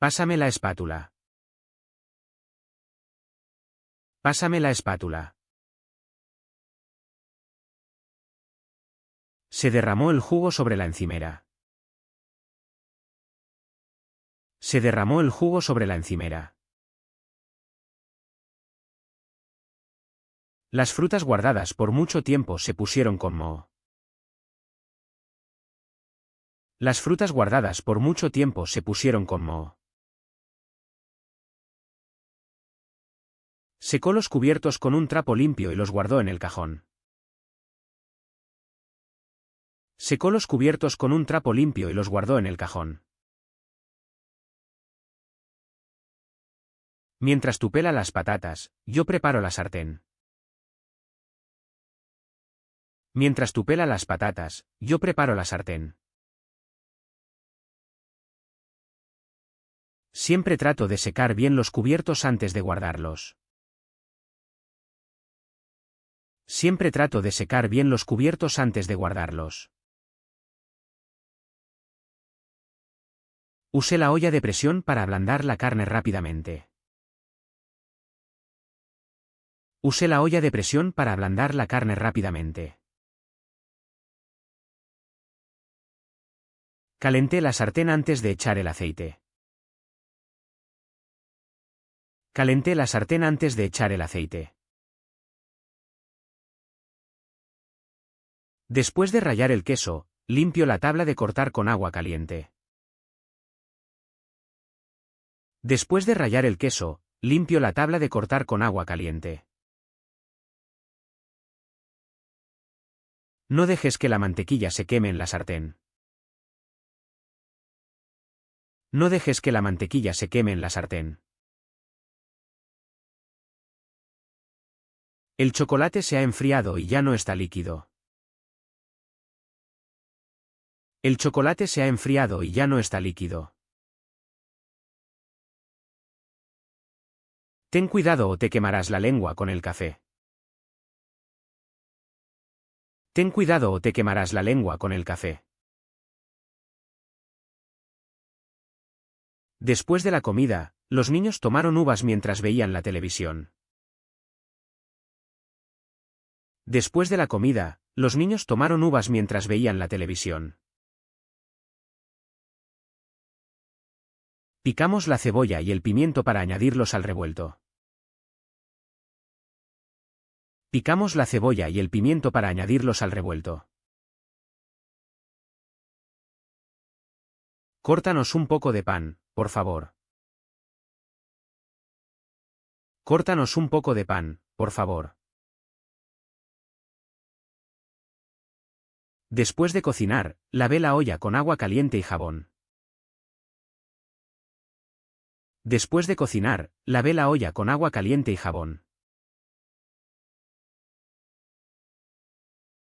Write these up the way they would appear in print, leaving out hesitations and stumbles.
Pásame la espátula. Pásame la espátula. Se derramó el jugo sobre la encimera. Se derramó el jugo sobre la encimera. Las frutas guardadas por mucho tiempo se pusieron con moho. Las frutas guardadas por mucho tiempo se pusieron con moho. Secó los cubiertos con un trapo limpio y los guardó en el cajón. Secó los cubiertos con un trapo limpio y los guardó en el cajón. Mientras tú pelas las patatas, yo preparo la sartén. Mientras tú pelas las patatas, yo preparo la sartén. Siempre trato de secar bien los cubiertos antes de guardarlos. Siempre trato de secar bien los cubiertos antes de guardarlos. Use la olla de presión para ablandar la carne rápidamente. Use la olla de presión para ablandar la carne rápidamente. Calenté la sartén antes de echar el aceite. Calenté la sartén antes de echar el aceite. Después de rallar el queso, limpio la tabla de cortar con agua caliente. Después de rallar el queso, limpio la tabla de cortar con agua caliente. No dejes que la mantequilla se queme en la sartén. No dejes que la mantequilla se queme en la sartén. El chocolate se ha enfriado y ya no está líquido. El chocolate se ha enfriado y ya no está líquido. Ten cuidado o te quemarás la lengua con el café. Ten cuidado o te quemarás la lengua con el café. Después de la comida, los niños tomaron uvas mientras veían la televisión. Después de la comida, los niños tomaron uvas mientras veían la televisión. Picamos la cebolla y el pimiento para añadirlos al revuelto. Picamos la cebolla y el pimiento para añadirlos al revuelto. Córtanos un poco de pan, por favor. Córtanos un poco de pan, por favor. Después de cocinar, lavé la olla con agua caliente y jabón. Después de cocinar, lavé la olla con agua caliente y jabón.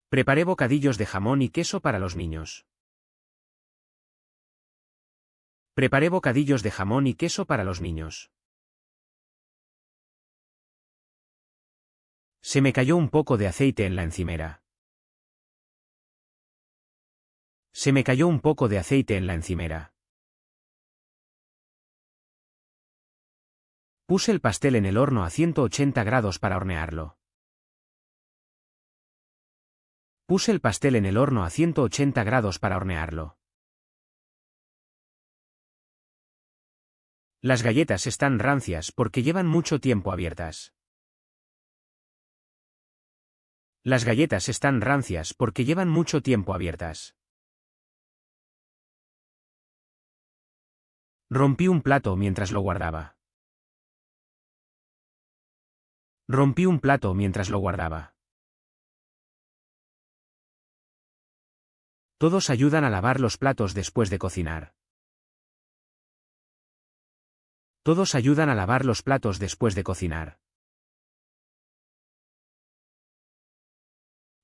Preparé bocadillos de jamón y queso para los niños. Preparé bocadillos de jamón y queso para los niños. Se me cayó un poco de aceite en la encimera. Se me cayó un poco de aceite en la encimera. Puse el pastel en el horno a 180 grados para hornearlo. Puse el pastel en el horno a 180 grados para hornearlo. Las galletas están rancias porque llevan mucho tiempo abiertas. Las galletas están rancias porque llevan mucho tiempo abiertas. Rompí un plato mientras lo guardaba. Rompí un plato mientras lo guardaba. Todos ayudan a lavar los platos después de cocinar. Todos ayudan a lavar los platos después de cocinar.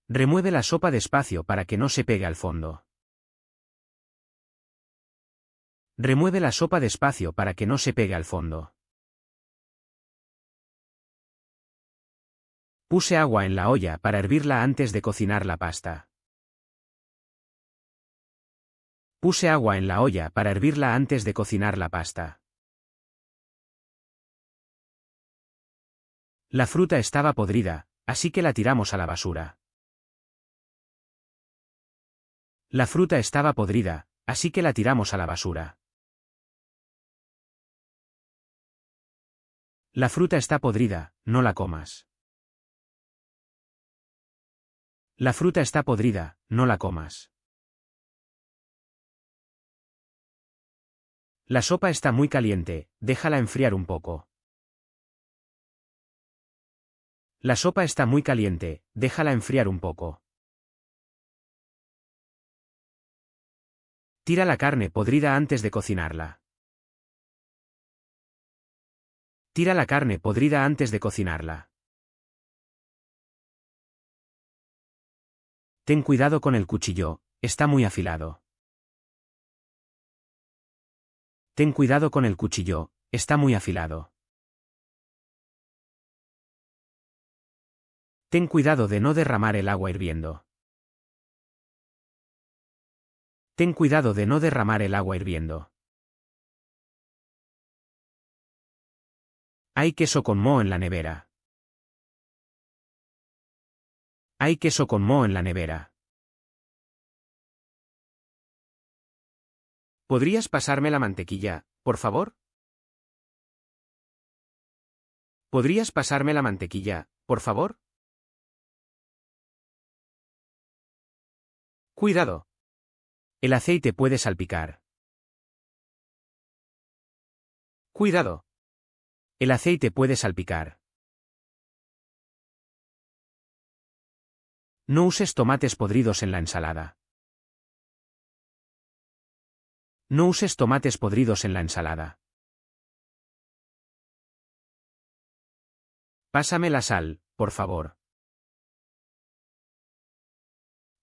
Remueve la sopa despacio para que no se pegue al fondo. Remueve la sopa despacio para que no se pegue al fondo. Puse agua en la olla para hervirla antes de cocinar la pasta. Puse agua en la olla para hervirla antes de cocinar la pasta. La fruta estaba podrida, así que la tiramos a la basura. La fruta estaba podrida, así que la tiramos a la basura. La fruta está podrida, no la comas. La fruta está podrida, no la comas. La sopa está muy caliente, déjala enfriar un poco. La sopa está muy caliente, déjala enfriar un poco. Tira la carne podrida antes de cocinarla. Tira la carne podrida antes de cocinarla. Ten cuidado con el cuchillo, está muy afilado. Ten cuidado con el cuchillo, está muy afilado. Ten cuidado de no derramar el agua hirviendo. Ten cuidado de no derramar el agua hirviendo. Hay queso con moho en la nevera. Hay queso con moho en la nevera. ¿Podrías pasarme la mantequilla, por favor? ¿Podrías pasarme la mantequilla, por favor? Cuidado. El aceite puede salpicar. Cuidado. El aceite puede salpicar. No uses tomates podridos en la ensalada. No uses tomates podridos en la ensalada. Pásame la sal, por favor.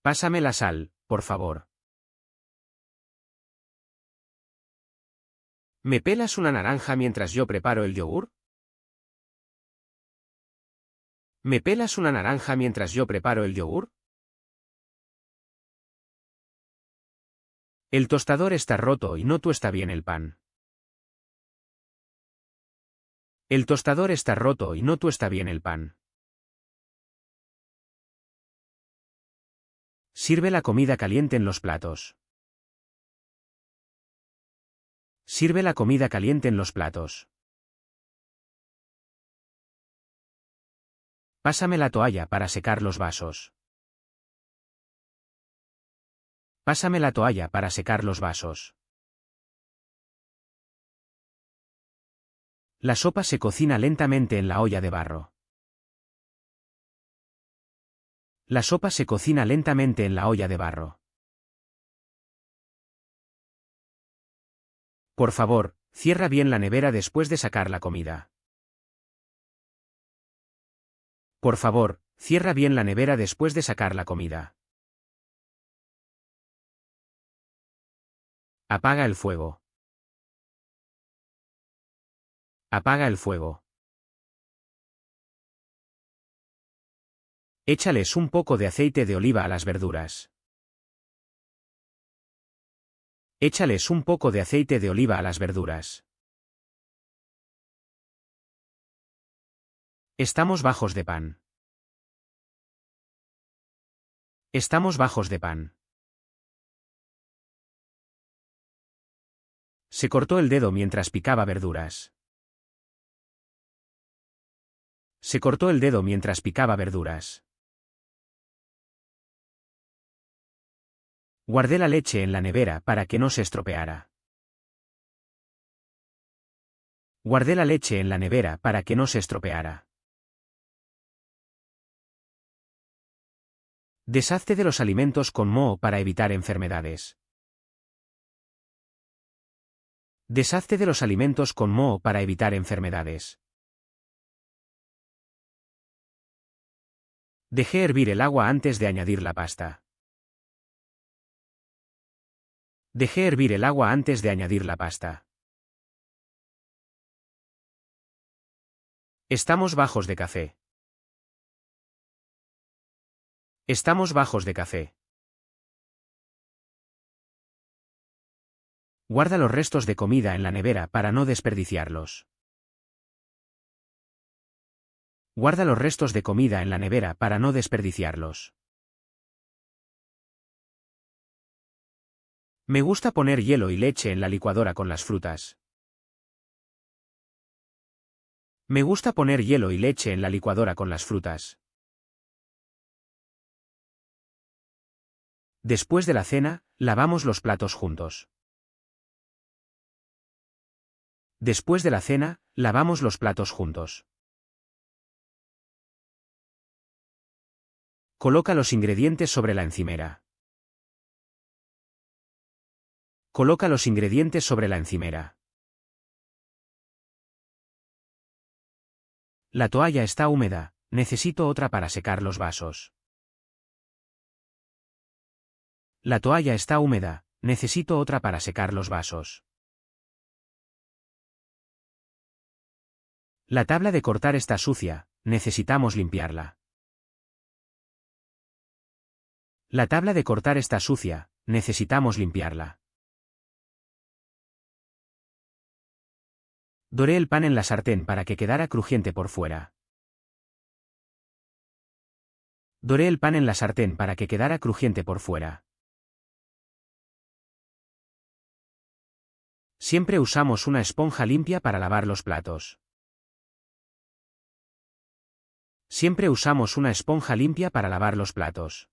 Pásame la sal, por favor. ¿Me pelas una naranja mientras yo preparo el yogur? ¿Me pelas una naranja mientras yo preparo el yogur? El tostador está roto y no tuesta bien el pan. El tostador está roto y no tuesta bien el pan. Sirve la comida caliente en los platos. Sirve la comida caliente en los platos. Pásame la toalla para secar los vasos. Pásame la toalla para secar los vasos. La sopa se cocina lentamente en la olla de barro. La sopa se cocina lentamente en la olla de barro. Por favor, cierra bien la nevera después de sacar la comida. Por favor, cierra bien la nevera después de sacar la comida. Apaga el fuego. Apaga el fuego. Échales un poco de aceite de oliva a las verduras. Échales un poco de aceite de oliva a las verduras. Estamos bajos de pan. Estamos bajos de pan. Se cortó el dedo mientras picaba verduras. Se cortó el dedo mientras picaba verduras. Guardé la leche en la nevera para que no se estropeara. Guardé la leche en la nevera para que no se estropeara. Deshazte de los alimentos con moho para evitar enfermedades. Deshazte de los alimentos con moho para evitar enfermedades. Dejé hervir el agua antes de añadir la pasta. Dejé hervir el agua antes de añadir la pasta. Estamos bajos de café. Estamos bajos de café. Guarda los restos de comida en la nevera para no desperdiciarlos. Guarda los restos de comida en la nevera para no desperdiciarlos. Me gusta poner hielo y leche en la licuadora con las frutas. Me gusta poner hielo y leche en la licuadora con las frutas. Después de la cena, lavamos los platos juntos. Después de la cena, lavamos los platos juntos. Coloca los ingredientes sobre la encimera. Coloca los ingredientes sobre la encimera. La toalla está húmeda, necesito otra para secar los vasos. La toalla está húmeda, necesito otra para secar los vasos. La tabla de cortar está sucia, necesitamos limpiarla. La tabla de cortar está sucia, necesitamos limpiarla. Doré el pan en la sartén para que quedara crujiente por fuera. Doré el pan en la sartén para que quedara crujiente por fuera. Siempre usamos una esponja limpia para lavar los platos. Siempre usamos una esponja limpia para lavar los platos.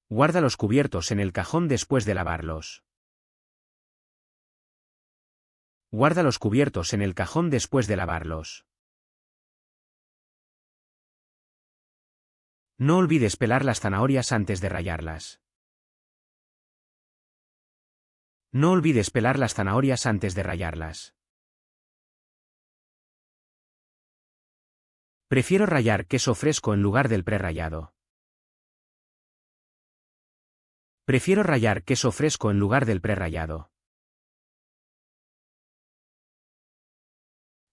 Guarda los cubiertos en el cajón después de lavarlos. Guarda los cubiertos en el cajón después de lavarlos. No olvides pelar las zanahorias antes de rallarlas. No olvides pelar las zanahorias antes de rallarlas. Prefiero rallar queso fresco en lugar del prerrallado. Prefiero rallar queso fresco en lugar del prerrallado.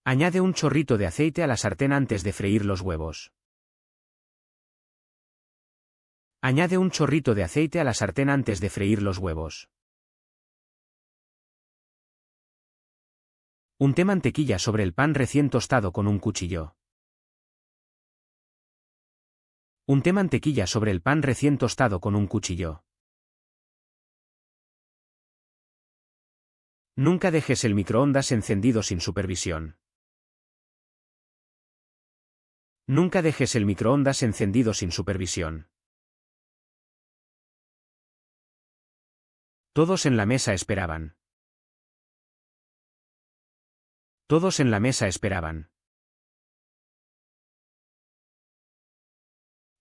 Añade un chorrito de aceite a la sartén antes de freír los huevos. Añade un chorrito de aceite a la sartén antes de freír los huevos. Unté mantequilla sobre el pan recién tostado con un cuchillo. Unté mantequilla sobre el pan recién tostado con un cuchillo. Nunca dejes el microondas encendido sin supervisión. Nunca dejes el microondas encendido sin supervisión. Todos en la mesa esperaban. Todos en la mesa esperaban.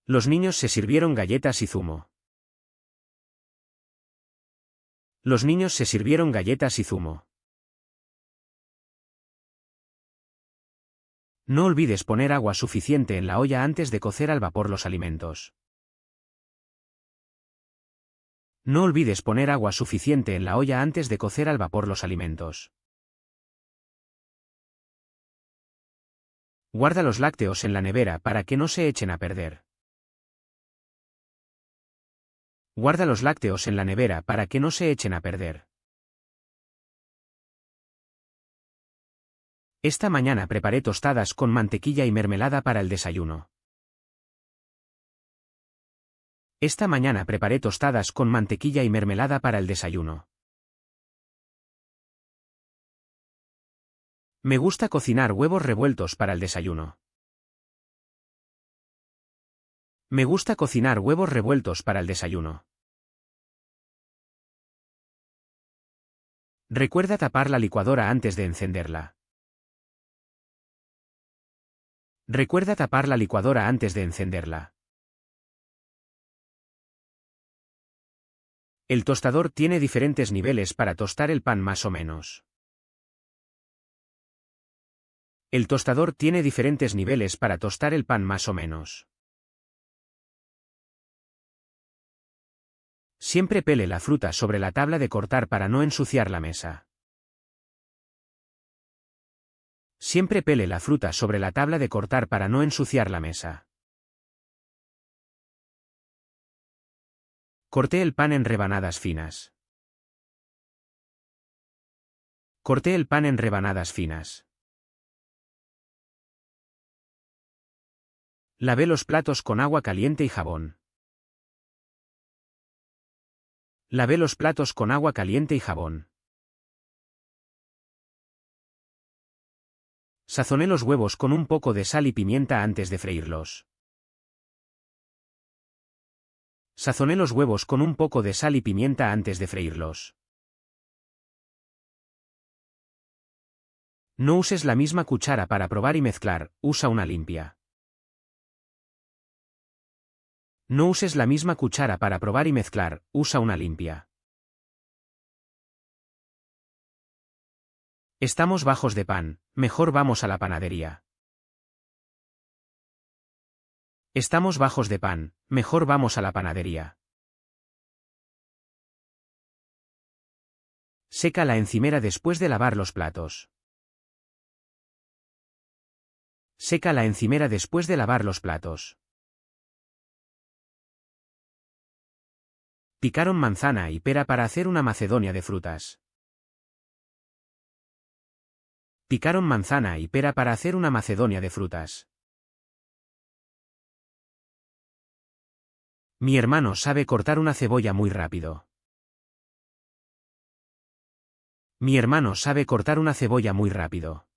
Los niños se sirvieron galletas y zumo. Los niños se sirvieron galletas y zumo. No olvides poner agua suficiente en la olla antes de cocer al vapor los alimentos. No olvides poner agua suficiente en la olla antes de cocer al vapor los alimentos. Guarda los lácteos en la nevera para que no se echen a perder. Guarda los lácteos en la nevera para que no se echen a perder. Esta mañana preparé tostadas con mantequilla y mermelada para el desayuno. Esta mañana preparé tostadas con mantequilla y mermelada para el desayuno. Me gusta cocinar huevos revueltos para el desayuno. Me gusta cocinar huevos revueltos para el desayuno. Recuerda tapar la licuadora antes de encenderla. Recuerda tapar la licuadora antes de encenderla. El tostador tiene diferentes niveles para tostar el pan más o menos. El tostador tiene diferentes niveles para tostar el pan más o menos. Siempre pele la fruta sobre la tabla de cortar para no ensuciar la mesa. Siempre pele la fruta sobre la tabla de cortar para no ensuciar la mesa. Corté el pan en rebanadas finas. Corté el pan en rebanadas finas. Lavé los platos con agua caliente y jabón. Lavé los platos con agua caliente y jabón. Sazoné los huevos con un poco de sal y pimienta antes de freírlos. Sazoné los huevos con un poco de sal y pimienta antes de freírlos. No uses la misma cuchara para probar y mezclar, usa una limpia. No uses la misma cuchara para probar y mezclar, usa una limpia. Estamos bajos de pan, mejor vamos a la panadería. Estamos bajos de pan, mejor vamos a la panadería. Seca la encimera después de lavar los platos. Seca la encimera después de lavar los platos. Picaron manzana y pera para hacer una macedonia de frutas. Picaron manzana y pera para hacer una macedonia de frutas. Mi hermano sabe cortar una cebolla muy rápido. Mi hermano sabe cortar una cebolla muy rápido.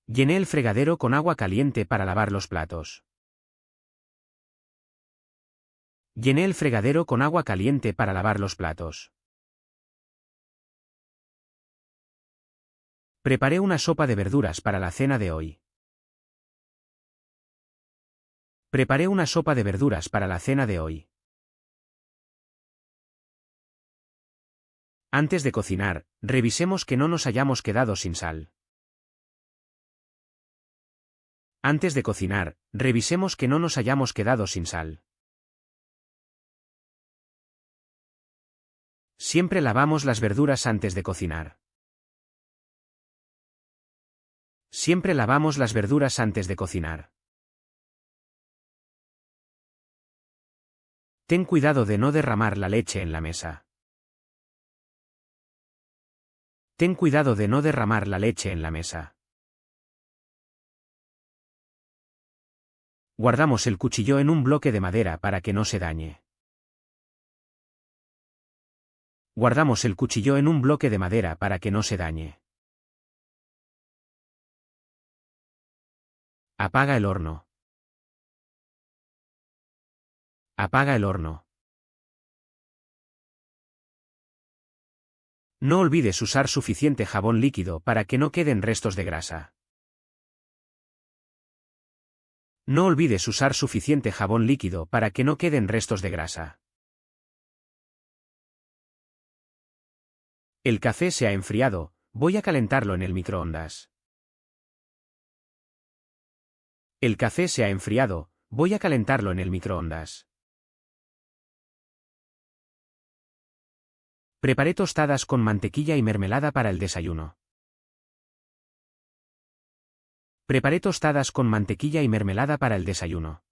Llené el fregadero con agua caliente para lavar los platos. Llené el fregadero con agua caliente para lavar los platos. Preparé una sopa de verduras para la cena de hoy. Preparé una sopa de verduras para la cena de hoy. Antes de cocinar, revisemos que no nos hayamos quedado sin sal. Antes de cocinar, revisemos que no nos hayamos quedado sin sal. Siempre lavamos las verduras antes de cocinar. Siempre lavamos las verduras antes de cocinar. Ten cuidado de no derramar la leche en la mesa. Ten cuidado de no derramar la leche en la mesa. Guardamos el cuchillo en un bloque de madera para que no se dañe. Guardamos el cuchillo en un bloque de madera para que no se dañe. Apaga el horno. Apaga el horno. No olvides usar suficiente jabón líquido para que no queden restos de grasa. No olvides usar suficiente jabón líquido para que no queden restos de grasa. El café se ha enfriado, voy a calentarlo en el microondas. El café se ha enfriado, voy a calentarlo en el microondas. Preparé tostadas con mantequilla y mermelada para el desayuno. Preparé tostadas con mantequilla y mermelada para el desayuno.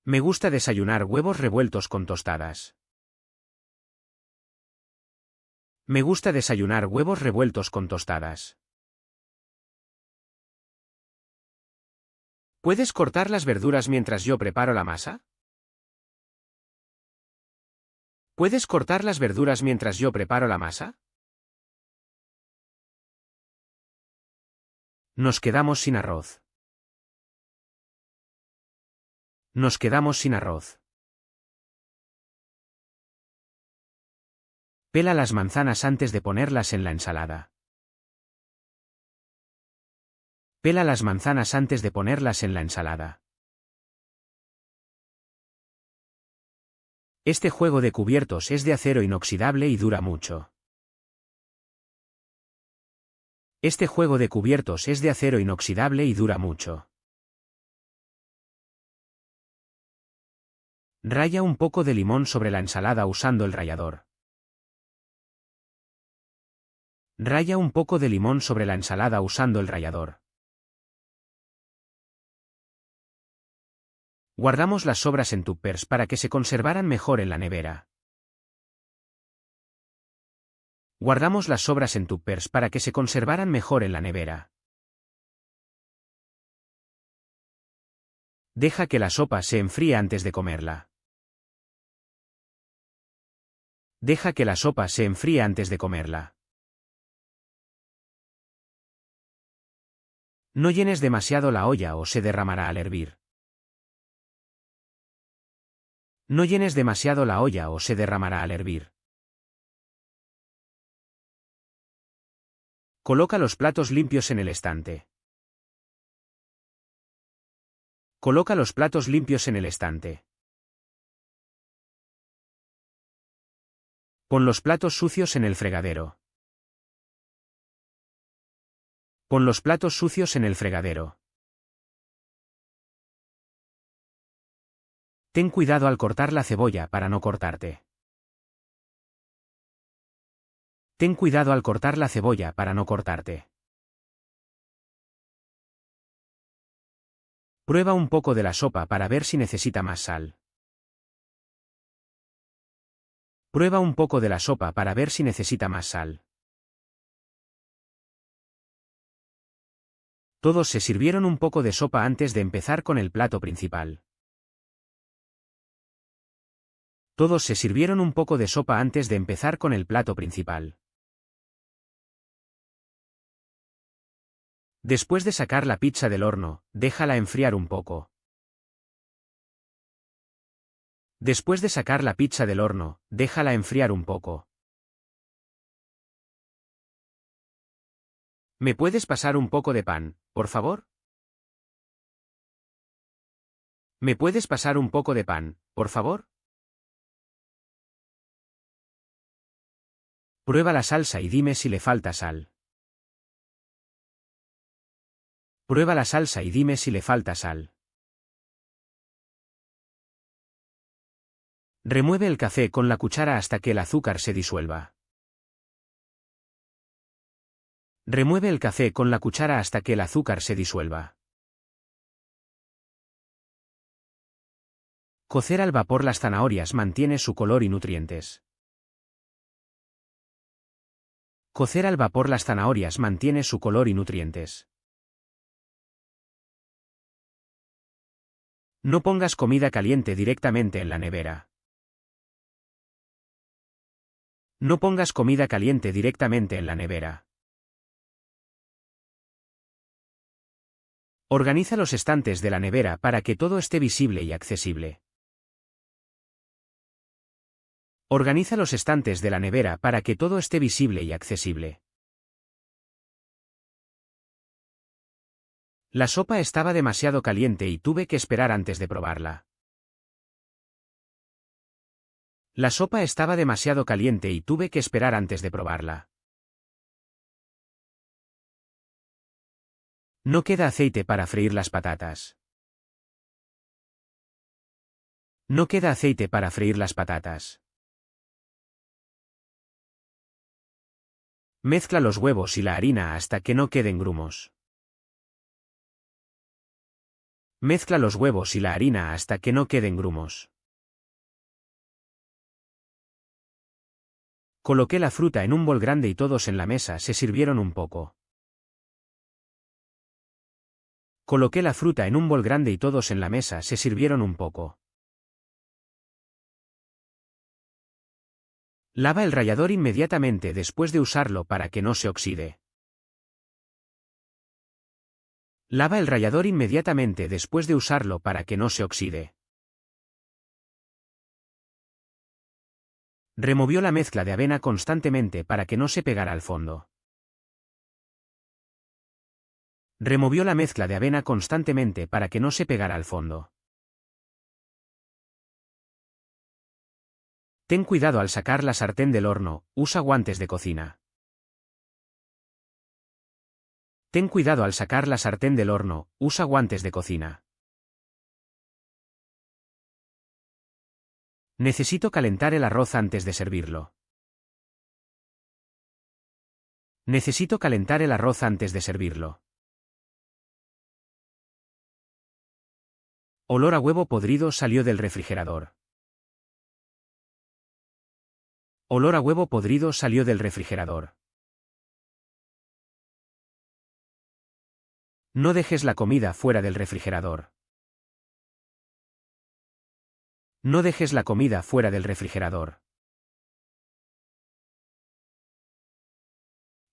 Me gusta desayunar huevos revueltos con tostadas. Me gusta desayunar huevos revueltos con tostadas. ¿Puedes cortar las verduras mientras yo preparo la masa? ¿Puedes cortar las verduras mientras yo preparo la masa? Nos quedamos sin arroz. Nos quedamos sin arroz. Pela las manzanas antes de ponerlas en la ensalada. Pela las manzanas antes de ponerlas en la ensalada. Este juego de cubiertos es de acero inoxidable y dura mucho. Este juego de cubiertos es de acero inoxidable y dura mucho. Raya un poco de limón sobre la ensalada usando el rallador. Raya un poco de limón sobre la ensalada usando el rallador. Guardamos las sobras en tuppers para que se conservaran mejor en la nevera. Guardamos las sobras en tuppers para que se conservaran mejor en la nevera. Deja que la sopa se enfríe antes de comerla. Deja que la sopa se enfríe antes de comerla. No llenes demasiado la olla o se derramará al hervir. No llenes demasiado la olla o se derramará al hervir. Coloca los platos limpios en el estante. Coloca los platos limpios en el estante. Pon los platos sucios en el fregadero. Pon los platos sucios en el fregadero. Ten cuidado al cortar la cebolla para no cortarte. Ten cuidado al cortar la cebolla para no cortarte. Prueba un poco de la sopa para ver si necesita más sal. Prueba un poco de la sopa para ver si necesita más sal. Todos se sirvieron un poco de sopa antes de empezar con el plato principal. Todos se sirvieron un poco de sopa antes de empezar con el plato principal. Después de sacar la pizza del horno, déjala enfriar un poco. Después de sacar la pizza del horno, déjala enfriar un poco. ¿Me puedes pasar un poco de pan, por favor? ¿Me puedes pasar un poco de pan, por favor? Prueba la salsa y dime si le falta sal. Prueba la salsa y dime si le falta sal. Remueve el café con la cuchara hasta que el azúcar se disuelva. Remueve el café con la cuchara hasta que el azúcar se disuelva. Cocer al vapor las zanahorias mantiene su color y nutrientes. Cocer al vapor las zanahorias mantiene su color y nutrientes. No pongas comida caliente directamente en la nevera. No pongas comida caliente directamente en la nevera. Organiza los estantes de la nevera para que todo esté visible y accesible. Organiza los estantes de la nevera para que todo esté visible y accesible. La sopa estaba demasiado caliente y tuve que esperar antes de probarla. La sopa estaba demasiado caliente y tuve que esperar antes de probarla. No queda aceite para freír las patatas. No queda aceite para freír las patatas. Mezcla los huevos y la harina hasta que no queden grumos. Mezcla los huevos y la harina hasta que no queden grumos. Coloqué la fruta en un bol grande y todos en la mesa se sirvieron un poco. Coloqué la fruta en un bol grande y todos en la mesa se sirvieron un poco. Lava el rallador inmediatamente después de usarlo para que no se oxide. Lava el rallador inmediatamente después de usarlo para que no se oxide. Removió la mezcla de avena constantemente para que no se pegara al fondo. Removió la mezcla de avena constantemente para que no se pegara al fondo. Ten cuidado al sacar la sartén del horno, usa guantes de cocina. Ten cuidado al sacar la sartén del horno, usa guantes de cocina. Necesito calentar el arroz antes de servirlo. Necesito calentar el arroz antes de servirlo. Olor a huevo podrido salió del refrigerador. Olor a huevo podrido salió del refrigerador. No dejes la comida fuera del refrigerador. No dejes la comida fuera del refrigerador.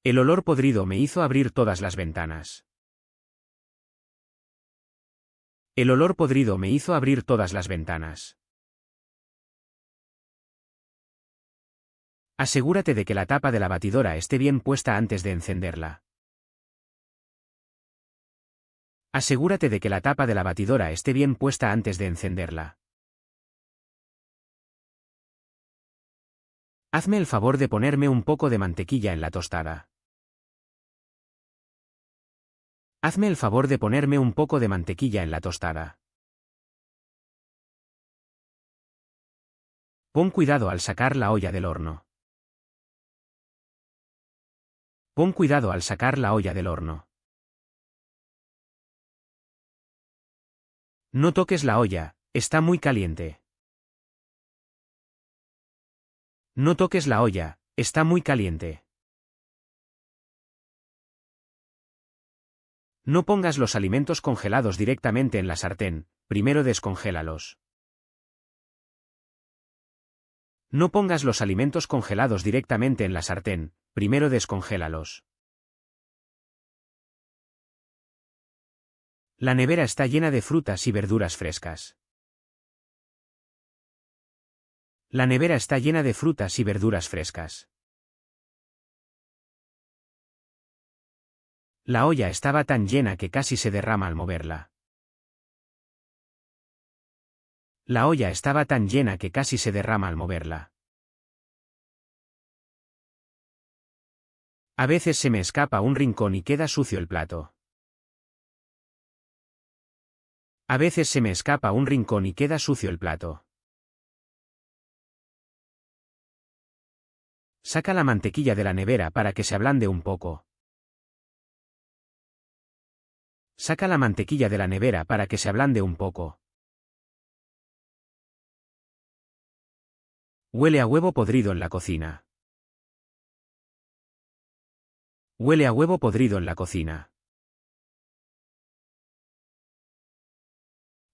El olor podrido me hizo abrir todas las ventanas. El olor podrido me hizo abrir todas las ventanas. Asegúrate de que la tapa de la batidora esté bien puesta antes de encenderla. Asegúrate de que la tapa de la batidora esté bien puesta antes de encenderla. Hazme el favor de ponerme un poco de mantequilla en la tostada. Hazme el favor de ponerme un poco de mantequilla en la tostada. Pon cuidado al sacar la olla del horno. Pon cuidado al sacar la olla del horno. No toques la olla, está muy caliente. No toques la olla, está muy caliente. No pongas los alimentos congelados directamente en la sartén, primero descongélalos. No pongas los alimentos congelados directamente en la sartén, primero descongélalos. La nevera está llena de frutas y verduras frescas. La nevera está llena de frutas y verduras frescas. La olla estaba tan llena que casi se derrama al moverla. La olla estaba tan llena que casi se derrama al moverla. A veces se me escapa un rincón y queda sucio el plato. A veces se me escapa un rincón y queda sucio el plato. Saca la mantequilla de la nevera para que se ablande un poco. Saca la mantequilla de la nevera para que se ablande un poco. Huele a huevo podrido en la cocina. Huele a huevo podrido en la cocina.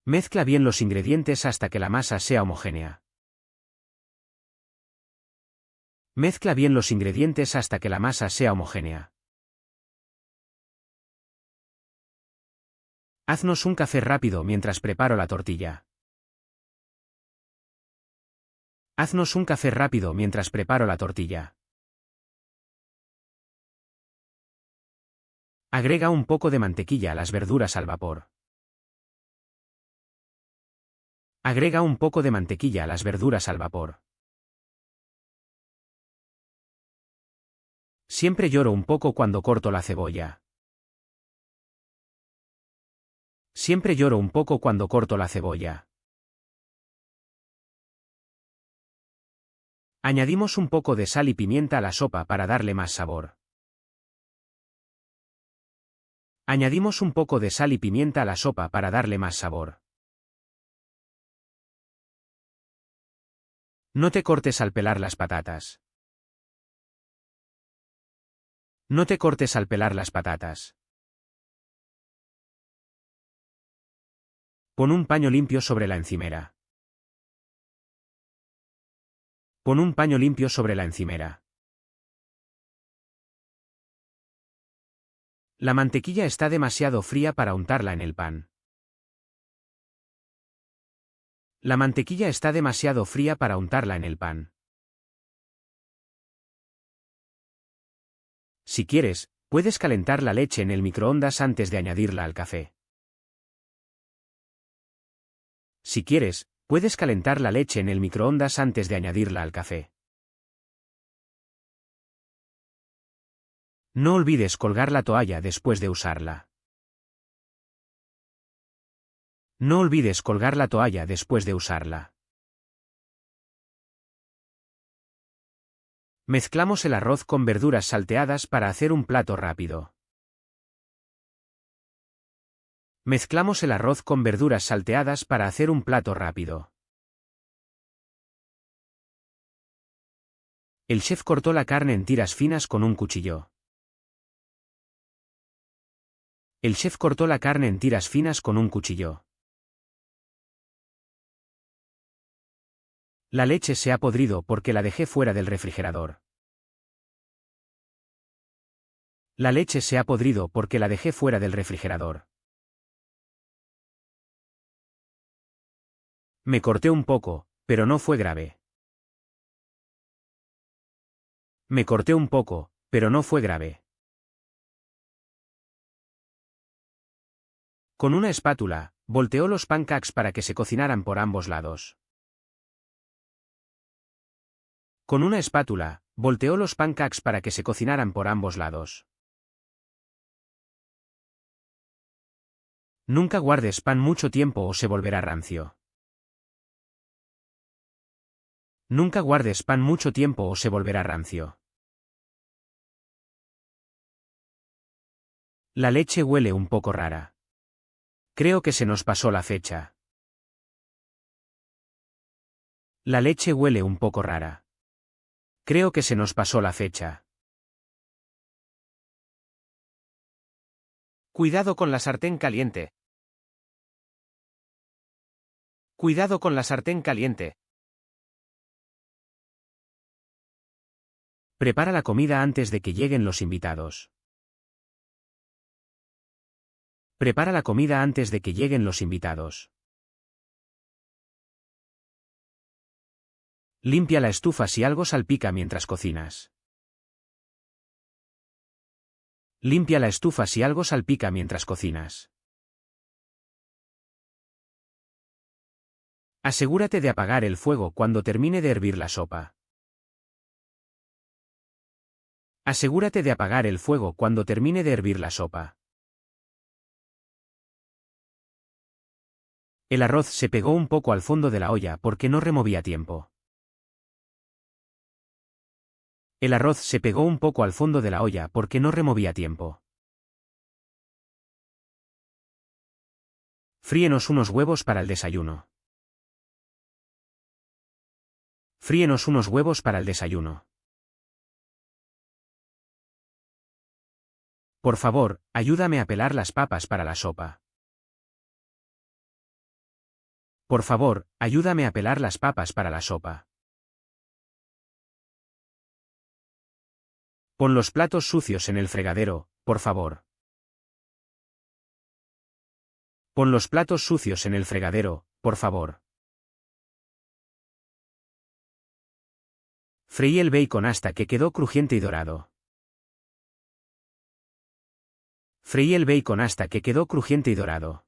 Mezcla bien los ingredientes hasta que la masa sea homogénea. Mezcla bien los ingredientes hasta que la masa sea homogénea. Haznos un café rápido mientras preparo la tortilla. Haznos un café rápido mientras preparo la tortilla. Agrega un poco de mantequilla a las verduras al vapor. Agrega un poco de mantequilla a las verduras al vapor. Siempre lloro un poco cuando corto la cebolla. Siempre lloro un poco cuando corto la cebolla. Añadimos un poco de sal y pimienta a la sopa para darle más sabor. Añadimos un poco de sal y pimienta a la sopa para darle más sabor. No te cortes al pelar las patatas. No te cortes al pelar las patatas. Pon un paño limpio sobre la encimera. Pon un paño limpio sobre la encimera. La mantequilla está demasiado fría para untarla en el pan. La mantequilla está demasiado fría para untarla en el pan. Si quieres, puedes calentar la leche en el microondas antes de añadirla al café. Si quieres, puedes calentar la leche en el microondas antes de añadirla al café. No olvides colgar la toalla después de usarla. No olvides colgar la toalla después de usarla. Mezclamos el arroz con verduras salteadas para hacer un plato rápido. Mezclamos el arroz con verduras salteadas para hacer un plato rápido. El chef cortó la carne en tiras finas con un cuchillo. El chef cortó la carne en tiras finas con un cuchillo. La leche se ha podrido porque la dejé fuera del refrigerador. La leche se ha podrido porque la dejé fuera del refrigerador. Me corté un poco, pero no fue grave. Me corté un poco, pero no fue grave. Con una espátula, volteó los pancakes para que se cocinaran por ambos lados. Con una espátula, volteó los pancakes para que se cocinaran por ambos lados. Nunca guardes pan mucho tiempo o se volverá rancio. Nunca guardes pan mucho tiempo o se volverá rancio. La leche huele un poco rara. Creo que se nos pasó la fecha. La leche huele un poco rara. Creo que se nos pasó la fecha. Cuidado con la sartén caliente. Cuidado con la sartén caliente. Prepara la comida antes de que lleguen los invitados. Prepara la comida antes de que lleguen los invitados. Limpia la estufa si algo salpica mientras cocinas. Limpia la estufa si algo salpica mientras cocinas. Asegúrate de apagar el fuego cuando termine de hervir la sopa. Asegúrate de apagar el fuego cuando termine de hervir la sopa. El arroz se pegó un poco al fondo de la olla porque no removía tiempo. El arroz se pegó un poco al fondo de la olla porque no removía tiempo. Fríenos unos huevos para el desayuno. Fríenos unos huevos para el desayuno. Por favor, ayúdame a pelar las papas para la sopa. Por favor, ayúdame a pelar las papas para la sopa. Pon los platos sucios en el fregadero, por favor. Pon los platos sucios en el fregadero, por favor. Freí el bacon hasta que quedó crujiente y dorado. Freí el bacon hasta que quedó crujiente y dorado.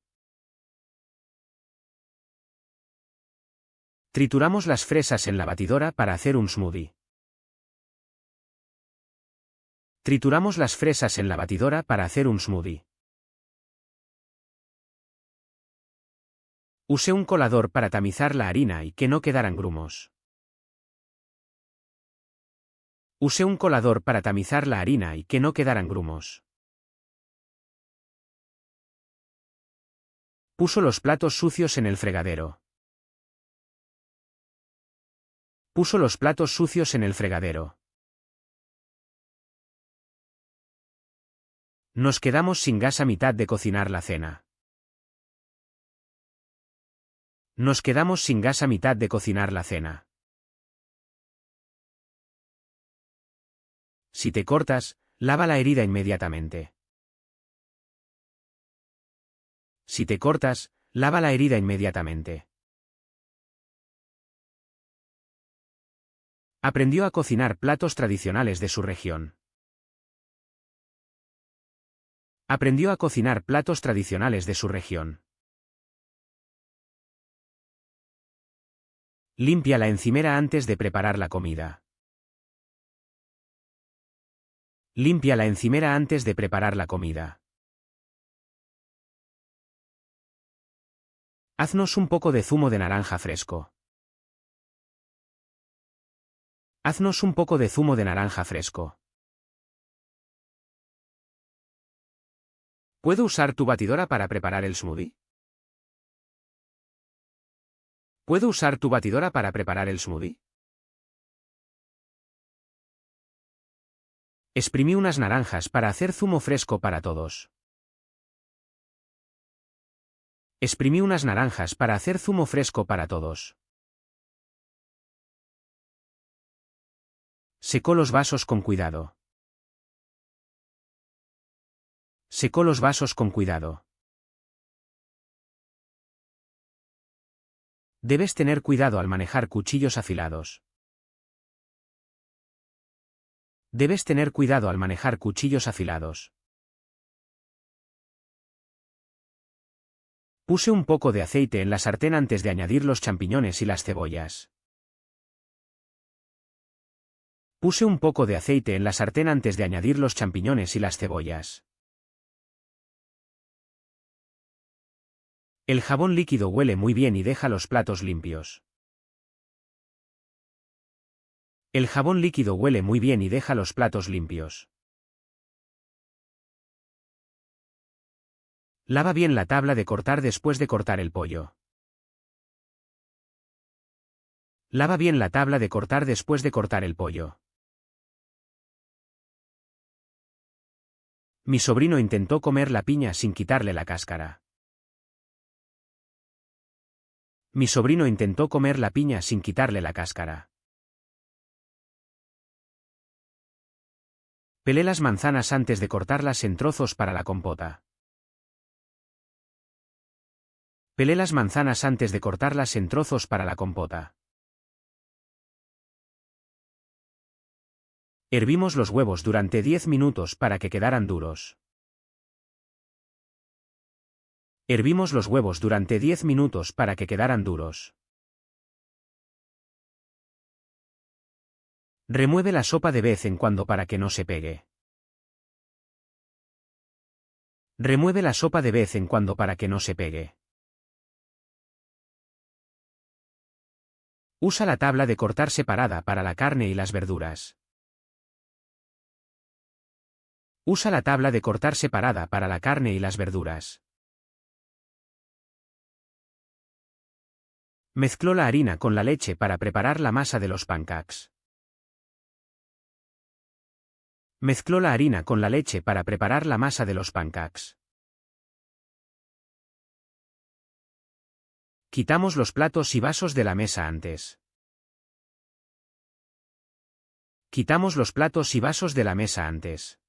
Trituramos las fresas en la batidora para hacer un smoothie. Trituramos las fresas en la batidora para hacer un smoothie. Usé un colador para tamizar la harina y que no quedaran grumos. Usé un colador para tamizar la harina y que no quedaran grumos. Puso los platos sucios en el fregadero. Puso los platos sucios en el fregadero. Nos quedamos sin gas a mitad de cocinar la cena. Nos quedamos sin gas a mitad de cocinar la cena. Si te cortas, lava la herida inmediatamente. Si te cortas, lava la herida inmediatamente. Aprendió a cocinar platos tradicionales de su región. Aprendió a cocinar platos tradicionales de su región. Limpia la encimera antes de preparar la comida. Limpia la encimera antes de preparar la comida. Haznos un poco de zumo de naranja fresco. Haznos un poco de zumo de naranja fresco. ¿Puedo usar tu batidora para preparar el smoothie? ¿Puedo usar tu batidora para preparar el smoothie? Exprimí unas naranjas para hacer zumo fresco para todos. Exprimí unas naranjas para hacer zumo fresco para todos. Secó los vasos con cuidado. Secó los vasos con cuidado. Debes tener cuidado al manejar cuchillos afilados. Debes tener cuidado al manejar cuchillos afilados. Puse un poco de aceite en la sartén antes de añadir los champiñones y las cebollas. Puse un poco de aceite en la sartén antes de añadir los champiñones y las cebollas. El jabón líquido huele muy bien y deja los platos limpios. El jabón líquido huele muy bien y deja los platos limpios. Lava bien la tabla de cortar después de cortar el pollo. Lava bien la tabla de cortar después de cortar el pollo. Mi sobrino intentó comer la piña sin quitarle la cáscara. Mi sobrino intentó comer la piña sin quitarle la cáscara. Pelé las manzanas antes de cortarlas en trozos para la compota. Pelé las manzanas antes de cortarlas en trozos para la compota. Hervimos los huevos durante 10 minutos para que quedaran duros. Hervimos los huevos durante 10 minutos para que quedaran duros. Remueve la sopa de vez en cuando para que no se pegue. Remueve la sopa de vez en cuando para que no se pegue. Usa la tabla de cortar separada para la carne y las verduras. Usa la tabla de cortar separada para la carne y las verduras. Mezcló la harina con la leche para preparar la masa de los pancakes. Mezcló la harina con la leche para preparar la masa de los pancakes. Quitamos los platos y vasos de la mesa antes. Quitamos los platos y vasos de la mesa antes.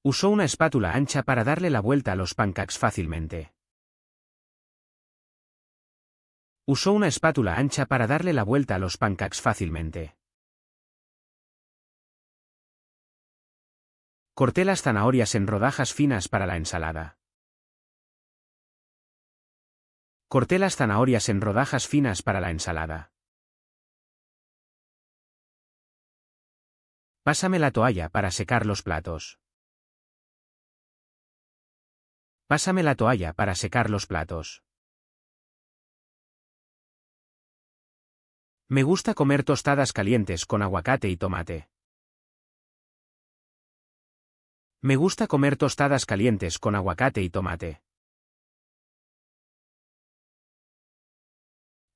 Usó una espátula ancha para darle la vuelta a los pancakes fácilmente. Usó una espátula ancha para darle la vuelta a los pancakes fácilmente. Corté las zanahorias en rodajas finas para la ensalada. Corté las zanahorias en rodajas finas para la ensalada. Pásame la toalla para secar los platos. Pásame la toalla para secar los platos. Me gusta comer tostadas calientes con aguacate y tomate. Me gusta comer tostadas calientes con aguacate y tomate.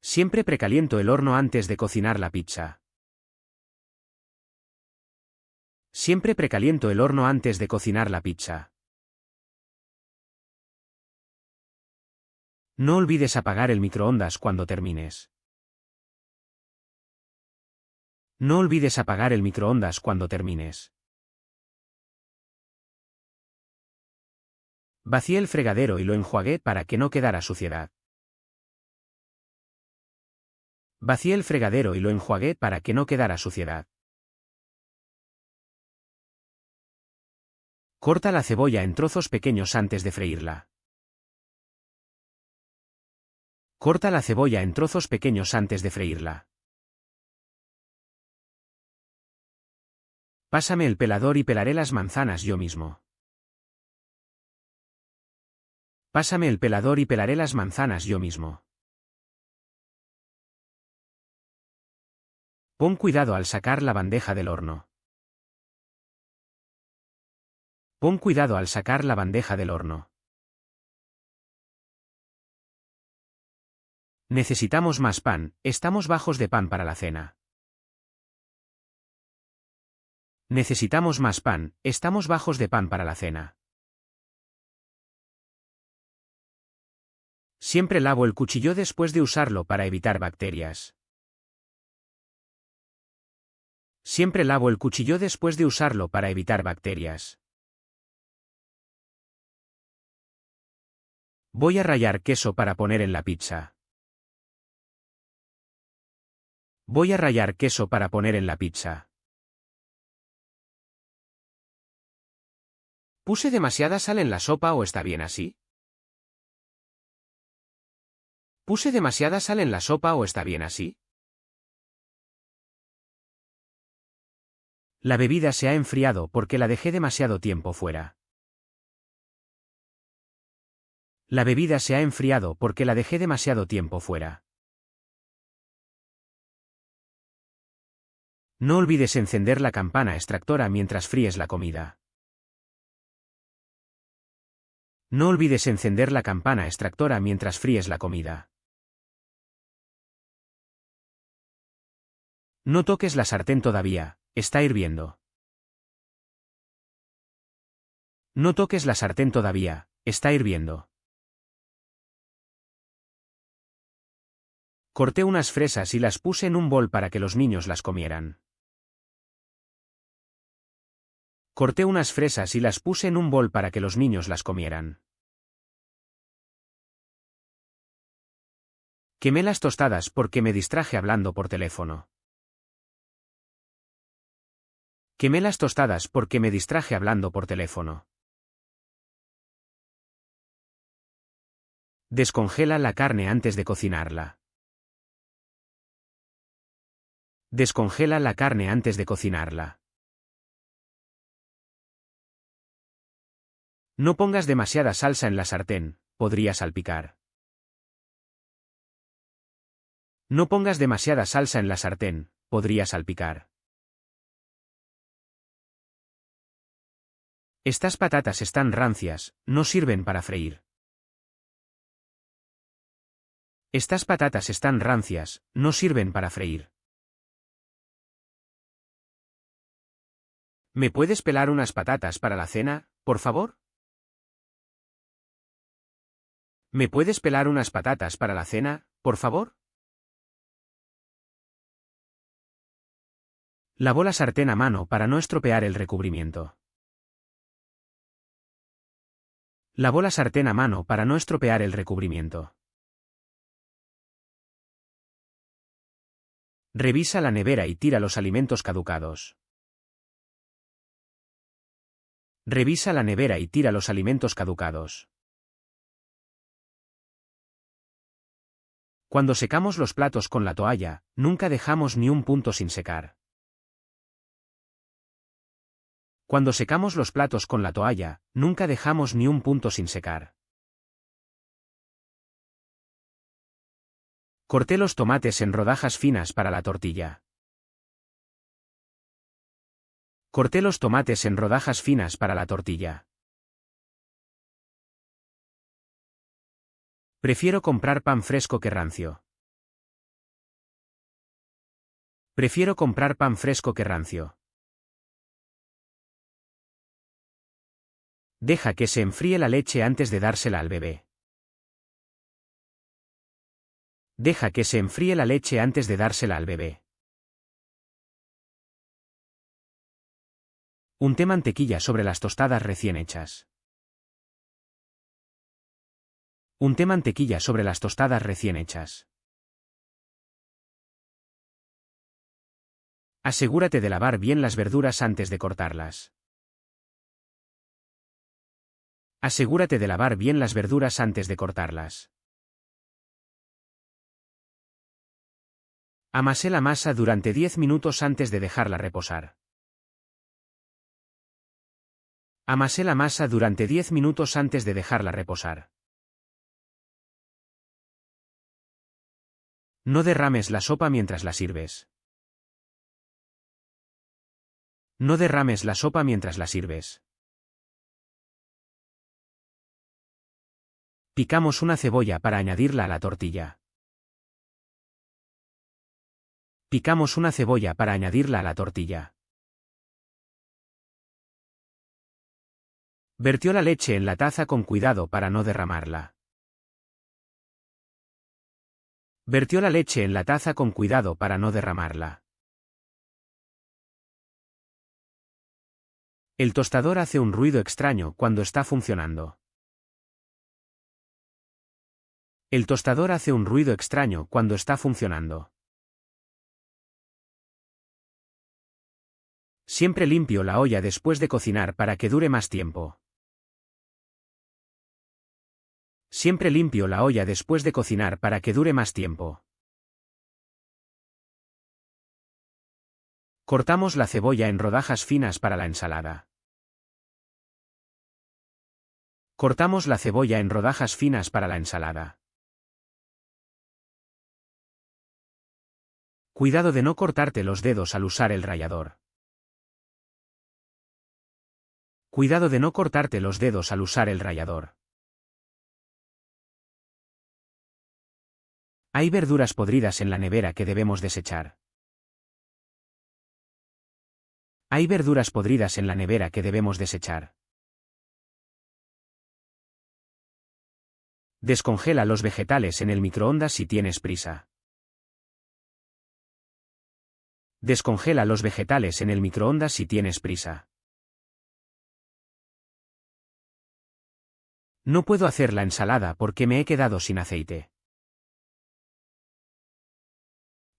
Siempre precaliento el horno antes de cocinar la pizza. Siempre precaliento el horno antes de cocinar la pizza. No olvides apagar el microondas cuando termines. No olvides apagar el microondas cuando termines. Vacié el fregadero y lo enjuagué para que no quedara suciedad. Vacié el fregadero y lo enjuagué para que no quedara suciedad. Corta la cebolla en trozos pequeños antes de freírla. Corta la cebolla en trozos pequeños antes de freírla. Pásame el pelador y pelaré las manzanas yo mismo. Pásame el pelador y pelaré las manzanas yo mismo. Pon cuidado al sacar la bandeja del horno. Pon cuidado al sacar la bandeja del horno. Necesitamos más pan, estamos bajos de pan para la cena. Necesitamos más pan, estamos bajos de pan para la cena. Siempre lavo el cuchillo después de usarlo para evitar bacterias. Siempre lavo el cuchillo después de usarlo para evitar bacterias. Voy a rallar queso para poner en la pizza. Voy a rallar queso para poner en la pizza. ¿Puse demasiada sal en la sopa o está bien así? ¿Puse demasiada sal en la sopa o está bien así? La bebida se ha enfriado porque la dejé demasiado tiempo fuera. La bebida se ha enfriado porque la dejé demasiado tiempo fuera. No olvides encender la campana extractora mientras fríes la comida. No olvides encender la campana extractora mientras fríes la comida. No toques la sartén todavía, está hirviendo. No toques la sartén todavía, está hirviendo. Corté unas fresas y las puse en un bol para que los niños las comieran. Corté unas fresas y las puse en un bol para que los niños las comieran. Quemé las tostadas porque me distraje hablando por teléfono. Quemé las tostadas porque me distraje hablando por teléfono. Descongela la carne antes de cocinarla. Descongela la carne antes de cocinarla. No pongas demasiada salsa en la sartén, podría salpicar. No pongas demasiada salsa en la sartén, podría salpicar. Estas patatas están rancias, no sirven para freír. Estas patatas están rancias, no sirven para freír. ¿Me puedes pelar unas patatas para la cena, por favor? ¿Me puedes pelar unas patatas para la cena, por favor? Lavó la sartén a mano para no estropear el recubrimiento. Lavó la sartén a mano para no estropear el recubrimiento. Revisa la nevera y tira los alimentos caducados. Revisa la nevera y tira los alimentos caducados. Cuando secamos los platos con la toalla, nunca dejamos ni un punto sin secar. Cuando secamos los platos con la toalla, nunca dejamos ni un punto sin secar. Corté los tomates en rodajas finas para la tortilla. Corté los tomates en rodajas finas para la tortilla. Prefiero comprar pan fresco que rancio. Prefiero comprar pan fresco que rancio. Deja que se enfríe la leche antes de dársela al bebé. Deja que se enfríe la leche antes de dársela al bebé. Unté mantequilla sobre las tostadas recién hechas. Unté mantequilla sobre las tostadas recién hechas. Asegúrate de lavar bien las verduras antes de cortarlas. Asegúrate de lavar bien las verduras antes de cortarlas. Amasé la masa durante 10 minutos antes de dejarla reposar. Amasé la masa durante 10 minutos antes de dejarla reposar. No derrames la sopa mientras la sirves. No derrames la sopa mientras la sirves. Picamos una cebolla para añadirla a la tortilla. Picamos una cebolla para añadirla a la tortilla. Vertió la leche en la taza con cuidado para no derramarla. Vertió la leche en la taza con cuidado para no derramarla. El tostador hace un ruido extraño cuando está funcionando. El tostador hace un ruido extraño cuando está funcionando. Siempre limpio la olla después de cocinar para que dure más tiempo. Siempre limpio la olla después de cocinar para que dure más tiempo. Cortamos la cebolla en rodajas finas para la ensalada. Cortamos la cebolla en rodajas finas para la ensalada. Cuidado de no cortarte los dedos al usar el rallador. Cuidado de no cortarte los dedos al usar el rallador. Hay verduras podridas en la nevera que debemos desechar. Hay verduras podridas en la nevera que debemos desechar. Descongela los vegetales en el microondas si tienes prisa. Descongela los vegetales en el microondas si tienes prisa. No puedo hacer la ensalada porque me he quedado sin aceite.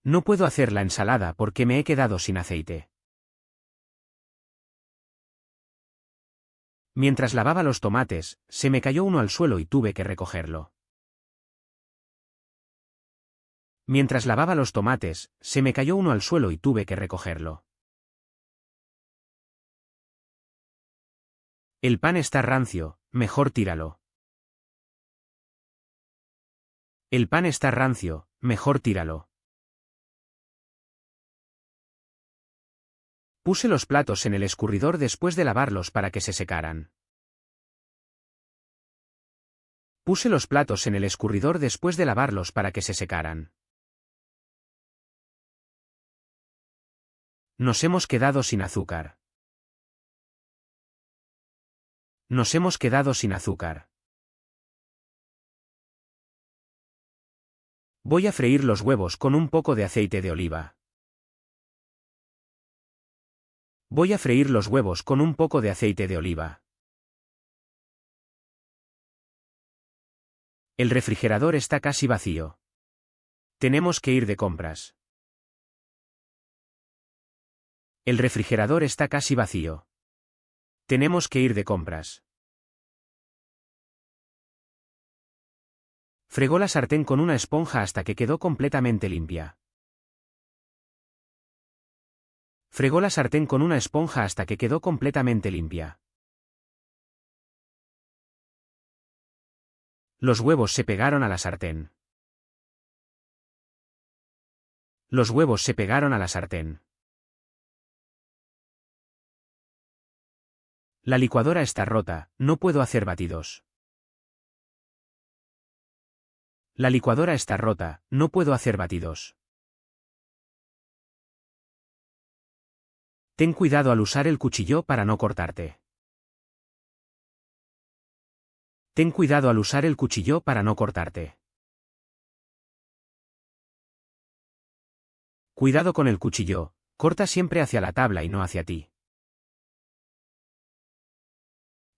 No puedo hacer la ensalada porque me he quedado sin aceite. Mientras lavaba los tomates, se me cayó uno al suelo y tuve que recogerlo. Mientras lavaba los tomates, se me cayó uno al suelo y tuve que recogerlo. El pan está rancio, mejor tíralo. El pan está rancio, mejor tíralo. Puse los platos en el escurridor después de lavarlos para que se secaran. Puse los platos en el escurridor después de lavarlos para que se secaran. Nos hemos quedado sin azúcar. Nos hemos quedado sin azúcar. Voy a freír los huevos con un poco de aceite de oliva. Voy a freír los huevos con un poco de aceite de oliva. El refrigerador está casi vacío. Tenemos que ir de compras. El refrigerador está casi vacío. Tenemos que ir de compras. Fregó la sartén con una esponja hasta que quedó completamente limpia. Fregó la sartén con una esponja hasta que quedó completamente limpia. Los huevos se pegaron a la sartén. Los huevos se pegaron a la sartén. La licuadora está rota, no puedo hacer batidos. La licuadora está rota, no puedo hacer batidos. Ten cuidado al usar el cuchillo para no cortarte. Ten cuidado al usar el cuchillo para no cortarte. Cuidado con el cuchillo, corta siempre hacia la tabla y no hacia ti.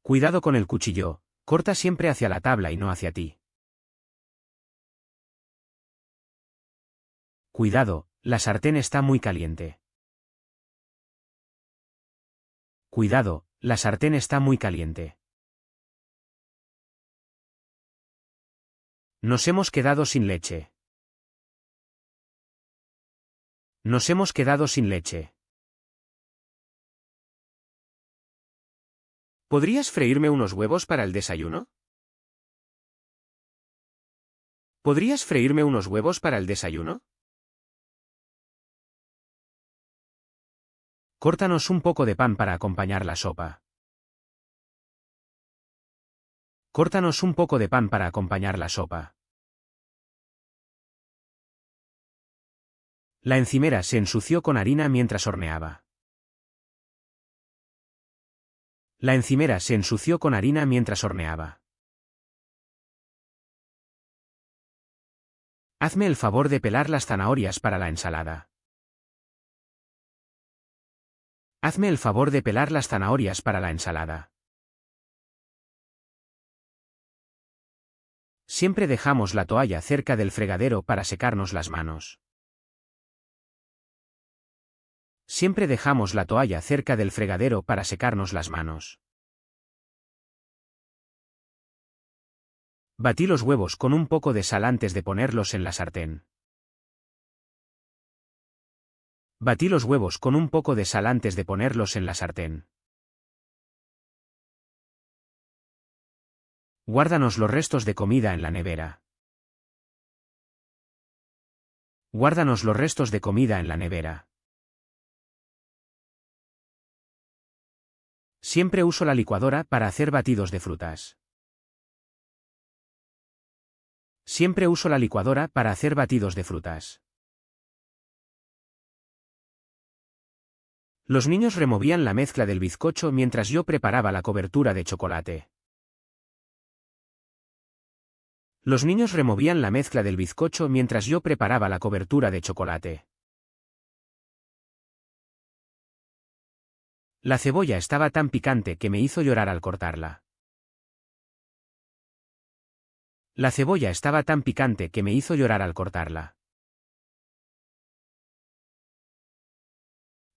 Cuidado con el cuchillo, corta siempre hacia la tabla y no hacia ti. Cuidado, la sartén está muy caliente. Cuidado, la sartén está muy caliente. Nos hemos quedado sin leche. Nos hemos quedado sin leche. ¿Podrías freírme unos huevos para el desayuno? ¿Podrías freírme unos huevos para el desayuno? Córtanos un poco de pan para acompañar la sopa. Córtanos un poco de pan para acompañar la sopa. La encimera se ensució con harina mientras horneaba. La encimera se ensució con harina mientras horneaba. Hazme el favor de pelar las zanahorias para la ensalada. Hazme el favor de pelar las zanahorias para la ensalada. Siempre dejamos la toalla cerca del fregadero para secarnos las manos. Siempre dejamos la toalla cerca del fregadero para secarnos las manos. Batí los huevos con un poco de sal antes de ponerlos en la sartén. Batí los huevos con un poco de sal antes de ponerlos en la sartén. Guárdanos los restos de comida en la nevera. Guárdanos los restos de comida en la nevera. Siempre uso la licuadora para hacer batidos de frutas. Siempre uso la licuadora para hacer batidos de frutas. Los niños removían la mezcla del bizcocho mientras yo preparaba la cobertura de chocolate. Los niños removían la mezcla del bizcocho mientras yo preparaba la cobertura de chocolate. La cebolla estaba tan picante que me hizo llorar al cortarla. La cebolla estaba tan picante que me hizo llorar al cortarla.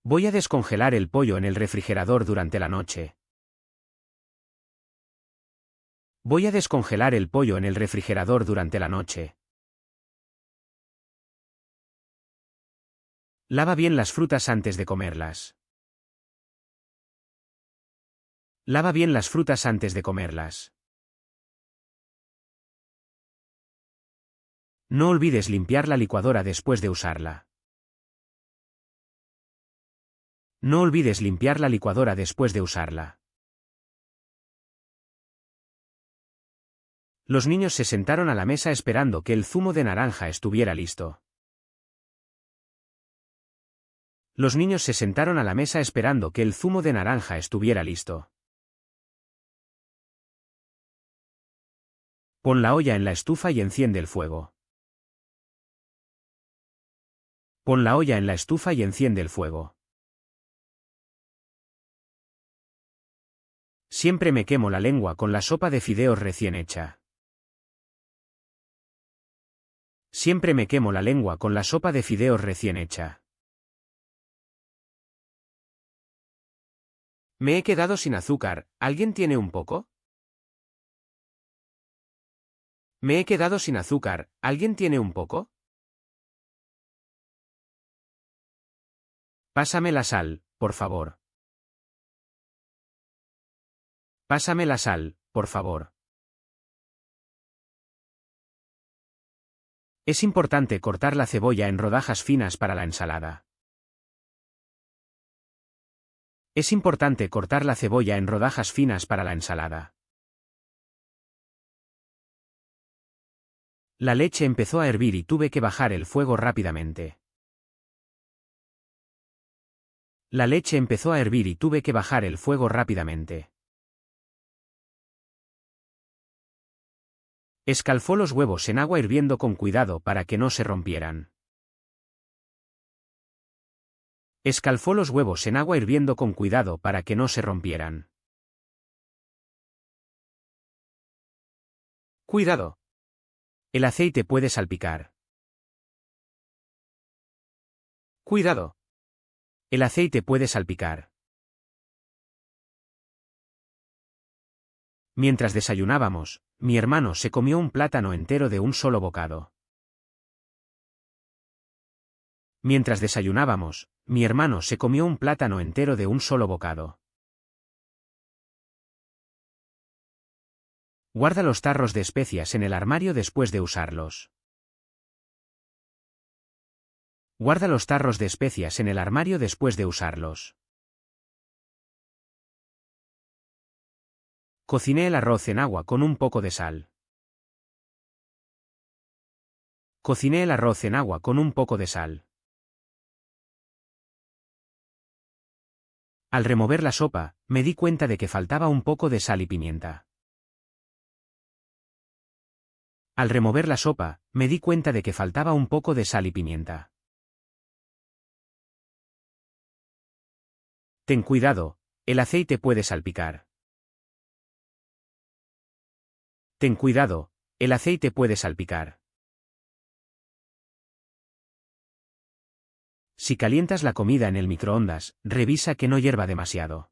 Voy a descongelar el pollo en el refrigerador durante la noche. Voy a descongelar el pollo en el refrigerador durante la noche. Lava bien las frutas antes de comerlas. Lava bien las frutas antes de comerlas. No olvides limpiar la licuadora después de usarla. No olvides limpiar la licuadora después de usarla. Los niños se sentaron a la mesa esperando que el zumo de naranja estuviera listo. Los niños se sentaron a la mesa esperando que el zumo de naranja estuviera listo. Pon la olla en la estufa y enciende el fuego. Pon la olla en la estufa y enciende el fuego. Siempre me quemo la lengua con la sopa de fideos recién hecha. Siempre me quemo la lengua con la sopa de fideos recién hecha. Me he quedado sin azúcar, ¿alguien tiene un poco? Me he quedado sin azúcar, ¿alguien tiene un poco? Pásame la sal, por favor. Pásame la sal, por favor. Es importante cortar la cebolla en rodajas finas para la ensalada. Es importante cortar la cebolla en rodajas finas para la ensalada. La leche empezó a hervir y tuve que bajar el fuego rápidamente. La leche empezó a hervir y tuve que bajar el fuego rápidamente. Escalfó los huevos en agua hirviendo con cuidado para que no se rompieran. Escalfó los huevos en agua hirviendo con cuidado para que no se rompieran. Cuidado. El aceite puede salpicar. Cuidado. El aceite puede salpicar. Mientras desayunábamos, mi hermano se comió un plátano entero de un solo bocado. Mientras desayunábamos, mi hermano se comió un plátano entero de un solo bocado. Guarda los tarros de especias en el armario después de usarlos. Guarda los tarros de especias en el armario después de usarlos. Cociné el arroz en agua con un poco de sal. Cociné el arroz en agua con un poco de sal. Al remover la sopa, me di cuenta de que faltaba un poco de sal y pimienta. Al remover la sopa, me di cuenta de que faltaba un poco de sal y pimienta. Ten cuidado, el aceite puede salpicar. Ten cuidado, el aceite puede salpicar. Si calientas la comida en el microondas, revisa que no hierva demasiado.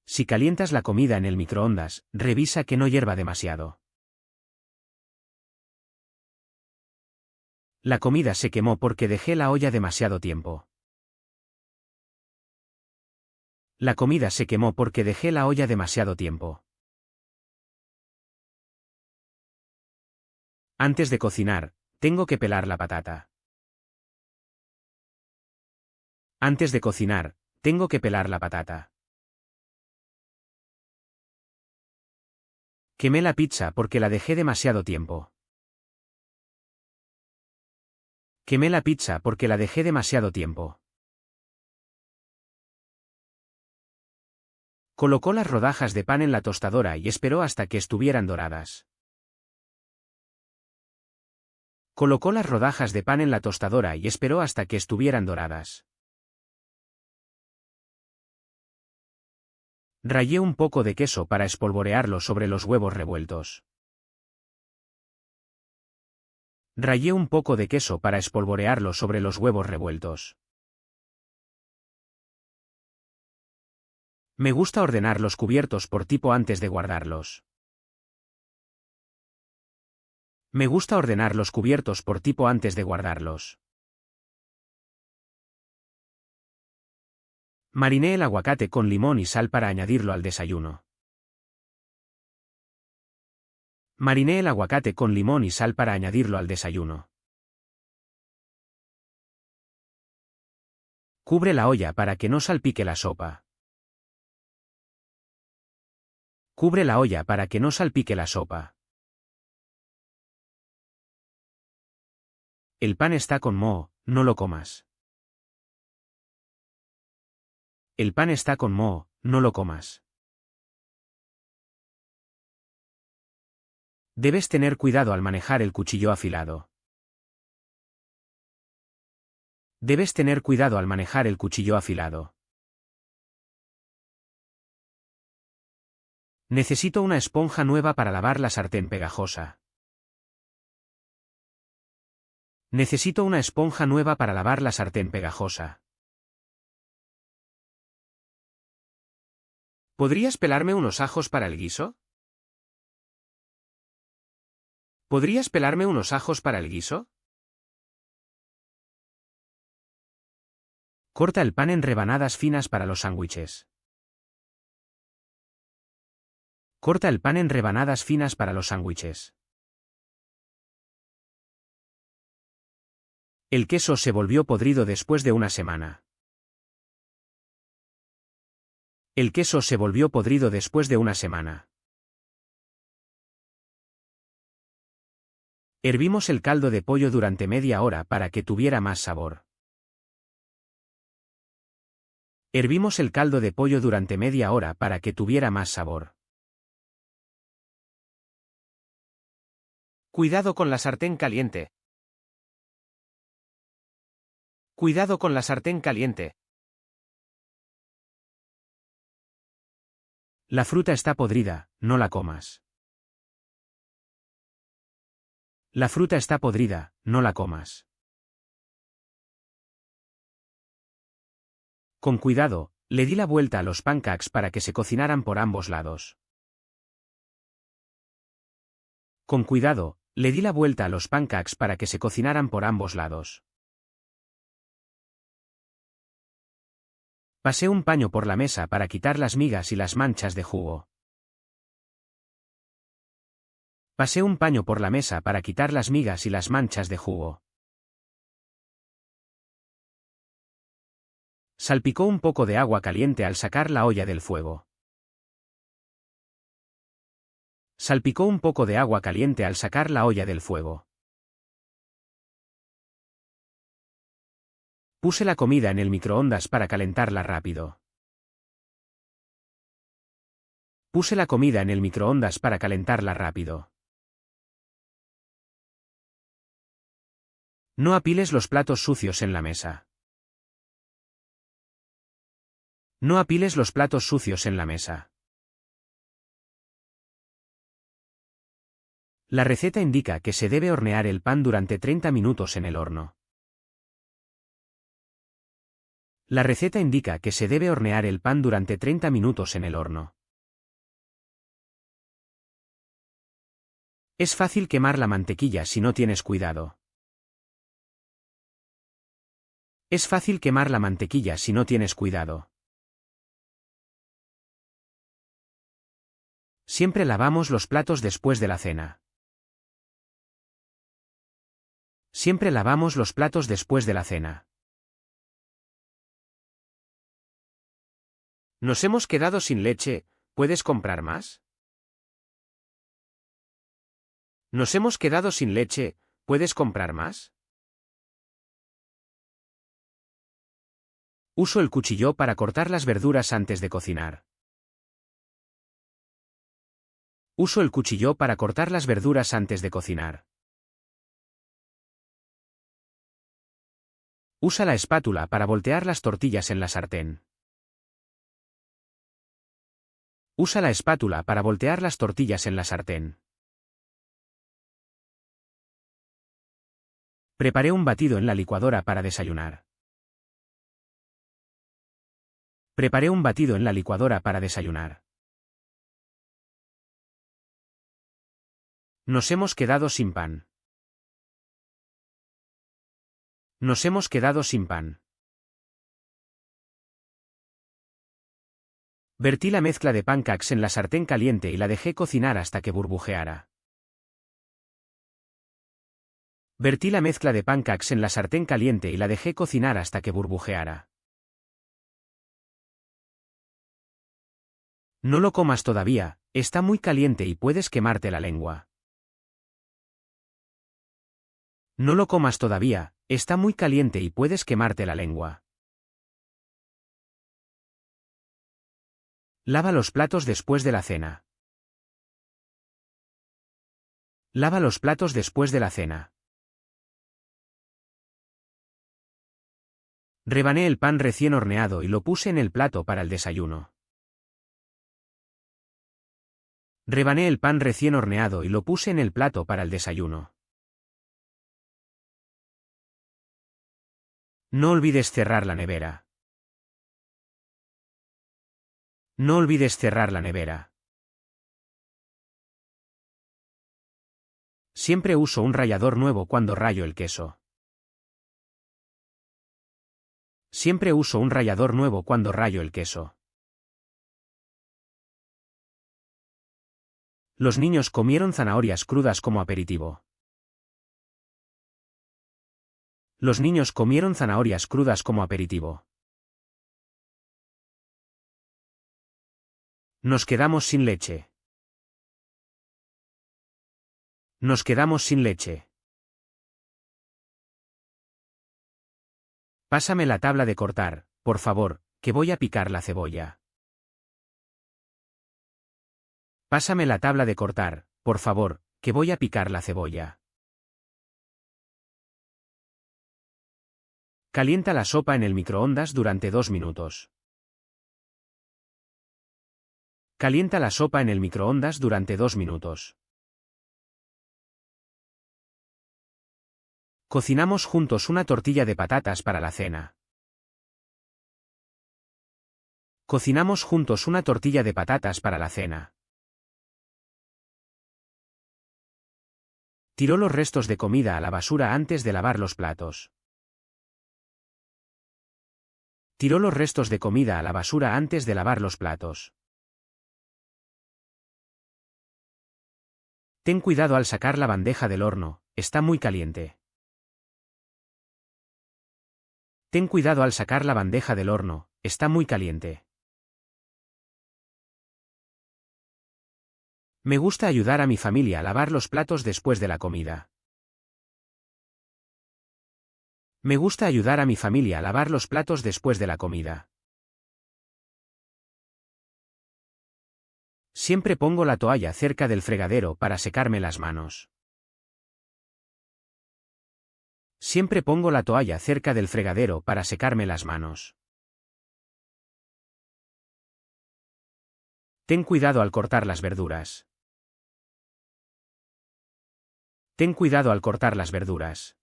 Si calientas la comida en el microondas, revisa que no hierva demasiado. La comida se quemó porque dejé la olla demasiado tiempo. La comida se quemó porque dejé la olla demasiado tiempo. Antes de cocinar, tengo que pelar la patata. Antes de cocinar, tengo que pelar la patata. Quemé la pizza porque la dejé demasiado tiempo. Quemé la pizza porque la dejé demasiado tiempo. Colocó las rodajas de pan en la tostadora y esperó hasta que estuvieran doradas. Colocó las rodajas de pan en la tostadora y esperó hasta que estuvieran doradas. Rayé un poco de queso para espolvorearlo sobre los huevos revueltos. Rayé un poco de queso para espolvorearlo sobre los huevos revueltos. Me gusta ordenar los cubiertos por tipo antes de guardarlos. Me gusta ordenar los cubiertos por tipo antes de guardarlos. Mariné el aguacate con limón y sal para añadirlo al desayuno. Mariné el aguacate con limón y sal para añadirlo al desayuno. Cubre la olla para que no salpique la sopa. Cubre la olla para que no salpique la sopa. El pan está con moho, no lo comas. El pan está con moho, no lo comas. Debes tener cuidado al manejar el cuchillo afilado. Debes tener cuidado al manejar el cuchillo afilado. Necesito una esponja nueva para lavar la sartén pegajosa. Necesito una esponja nueva para lavar la sartén pegajosa. ¿Podrías pelarme unos ajos para el guiso? ¿Podrías pelarme unos ajos para el guiso? Corta el pan en rebanadas finas para los sándwiches. Corta el pan en rebanadas finas para los sándwiches. El queso se volvió podrido después de una semana. El queso se volvió podrido después de una semana. Hervimos el caldo de pollo durante media hora para que tuviera más sabor. Hervimos el caldo de pollo durante media hora para que tuviera más sabor. Cuidado con la sartén caliente. Cuidado con la sartén caliente. La fruta está podrida, no la comas. La fruta está podrida, no la comas. Con cuidado, le di la vuelta a los pancakes para que se cocinaran por ambos lados. Con cuidado, le di la vuelta a los pancakes para que se cocinaran por ambos lados. Pasé un paño por la mesa para quitar las migas y las manchas de jugo. Pasé un paño por la mesa para quitar las migas y las manchas de jugo. Salpicó un poco de agua caliente al sacar la olla del fuego. Salpicó un poco de agua caliente al sacar la olla del fuego. Puse la comida en el microondas para calentarla rápido. Puse la comida en el microondas para calentarla rápido. No apiles los platos sucios en la mesa. No apiles los platos sucios en la mesa. La receta indica que se debe hornear el pan durante 30 minutos en el horno. La receta indica que se debe hornear el pan durante 30 minutos en el horno. Es fácil quemar la mantequilla si no tienes cuidado. Es fácil quemar la mantequilla si no tienes cuidado. Siempre lavamos los platos después de la cena. Siempre lavamos los platos después de la cena. Nos hemos quedado sin leche, ¿puedes comprar más? Nos hemos quedado sin leche, ¿puedes comprar más? Uso el cuchillo para cortar las verduras antes de cocinar. Uso el cuchillo para cortar las verduras antes de cocinar. Usa la espátula para voltear las tortillas en la sartén. Usa la espátula para voltear las tortillas en la sartén. Preparé un batido en la licuadora para desayunar. Preparé un batido en la licuadora para desayunar. Nos hemos quedado sin pan. Nos hemos quedado sin pan. Vertí la mezcla de pancakes en la sartén caliente y la dejé cocinar hasta que burbujeara. Vertí la mezcla de pancakes en la sartén caliente y la dejé cocinar hasta que burbujeara. No lo comas todavía, está muy caliente y puedes quemarte la lengua. No lo comas todavía, está muy caliente y puedes quemarte la lengua. Lava los platos después de la cena. Lava los platos después de la cena. Rebané el pan recién horneado y lo puse en el plato para el desayuno. Rebané el pan recién horneado y lo puse en el plato para el desayuno. No olvides cerrar la nevera. No olvides cerrar la nevera. Siempre uso un rallador nuevo cuando rayo el queso. Siempre uso un rallador nuevo cuando rayo el queso. Los niños comieron zanahorias crudas como aperitivo. Los niños comieron zanahorias crudas como aperitivo. Nos quedamos sin leche. Nos quedamos sin leche. Pásame la tabla de cortar, por favor, que voy a picar la cebolla. Pásame la tabla de cortar, por favor, que voy a picar la cebolla. Calienta la sopa en el microondas durante 2 minutos. Calienta la sopa en el microondas durante 2 minutos. Cocinamos juntos una tortilla de patatas para la cena. Cocinamos juntos una tortilla de patatas para la cena. Tiró los restos de comida a la basura antes de lavar los platos. Tiró los restos de comida a la basura antes de lavar los platos. Ten cuidado al sacar la bandeja del horno, está muy caliente. Ten cuidado al sacar la bandeja del horno, está muy caliente. Me gusta ayudar a mi familia a lavar los platos después de la comida. Me gusta ayudar a mi familia a lavar los platos después de la comida. Siempre pongo la toalla cerca del fregadero para secarme las manos. Siempre pongo la toalla cerca del fregadero para secarme las manos. Ten cuidado al cortar las verduras. Ten cuidado al cortar las verduras.